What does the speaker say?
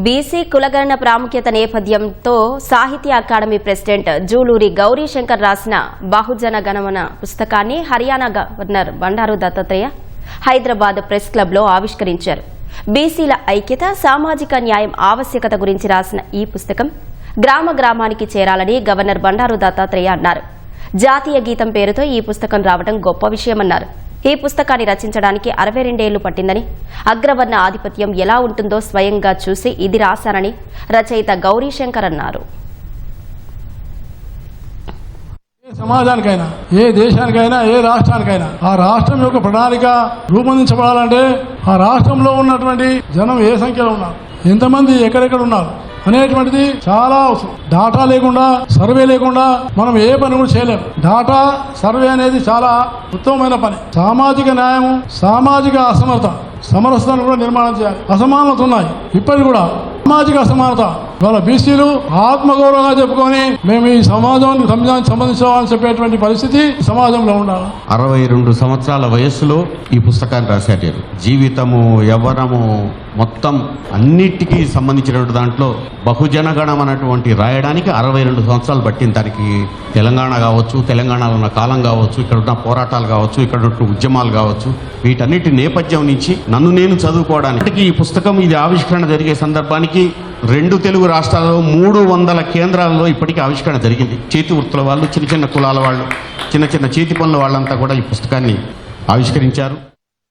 BC కులగణన ప్రాముఖ్యత నేపథ్యంతో సాహిత్య అకాడమీ ప్రెసిడెంట్ జూలూరి గౌరీశంకర్ రాసిన బహుజన గణమన పుస్తకాన్ని హర్యానా గవర్నర్ బండారు దత్తాత్రేయ హైదరాబాద్ ప్రెస్ క్లబ్లో ఆవిష్కరించారు. బీసీల ఐక్యత, సామాజిక న్యాయం ఆవశ్యకత గురించి రాసిన ఈ పుస్తకం గ్రామ గ్రామానికి చేరాలని గవర్నర్ బండారు దత్తాత్రేయ అన్నారు. జాతీయ గీతం పేరుతో ఈ పుస్తకం రావడం గొప్ప విషయమన్నారు. ఈ పుస్తకాన్ని రచించడానికి 62 ఏళ్లు పట్టిందని, అగ్రవర్ణ ఆధిపత్యం ఎలా ఉంటుందో స్వయంగా చూసి ఇది రాశానని రచయిత గౌరీశంకర్ అన్నారు. సమాజానికైనా, ఏ దేశానికైనా, ఏ రాష్ట్రానికైనా ఆ రాష్ట్రం యొక్క ప్రణాళిక రూపొందించబడాలంటే ఆ రాష్ట్రంలో ఉన్నటువంటి జనం ఏ సంఖ్యలో ఉన్నారు, ఎంతమంది ఎక్కడెక్కడ ఉన్నారు అనేటువంటిది చాలా అవసరం. డాటా లేకుండా, సర్వే లేకుండా మనం ఏ పని కూడా చేయలేము. డాటా సర్వే అనేది చాలా ఉత్తమమైన పని. సామాజిక న్యాయం, సామాజిక సమరసతను కూడా నిర్మాణం చేయాలి. అసమానత ఉన్నాయి ఇప్పటికి కూడా. సామాజిక అసమానత వాళ్ళ బీసీలు ఆత్మగౌరవంగా చెప్పుకొని మేము ఈ సమాజానికి సంబంధించామని చెప్పేటువంటి పరిస్థితి సమాజంలో ఉండాలి. 62 సంవత్సరాల వయస్సులో ఈ పుస్తకాన్ని రాశారు. జీవితము, యవ్వనము మొత్తం అన్నిటికీ సంబంధించినటువంటి దాంట్లో బహుజన గణం అన్నటువంటి రాయడానికి 62 సంవత్సరాలు పట్టింది. దానికి తెలంగాణ కావచ్చు, తెలంగాణలో ఉన్న కాలం కావచ్చు, ఇక్కడ ఉన్న పోరాటాలు కావచ్చు, ఇక్కడ ఉన్న ఉద్యమాలు కావచ్చు, వీటన్నిటి నేపథ్యం నుంచి నన్ను నేను చదువుకోవడానికి ఈ పుస్తకం ఇది ఆవిష్కరణ జరిగే సందర్భానికి 2 తెలుగు రాష్ట్రాల్లో 300 కేంద్రాల్లో ఇప్పటికీ ఆవిష్కరణ జరిగింది. చేతి వృత్తుల వాళ్ళు, చిన్న చిన్న కులాల వాళ్ళు, చిన్న చిన్న చేతి పనుల వాళ్ళంతా కూడా ఈ పుస్తకాన్ని ఆవిష్కరించారు.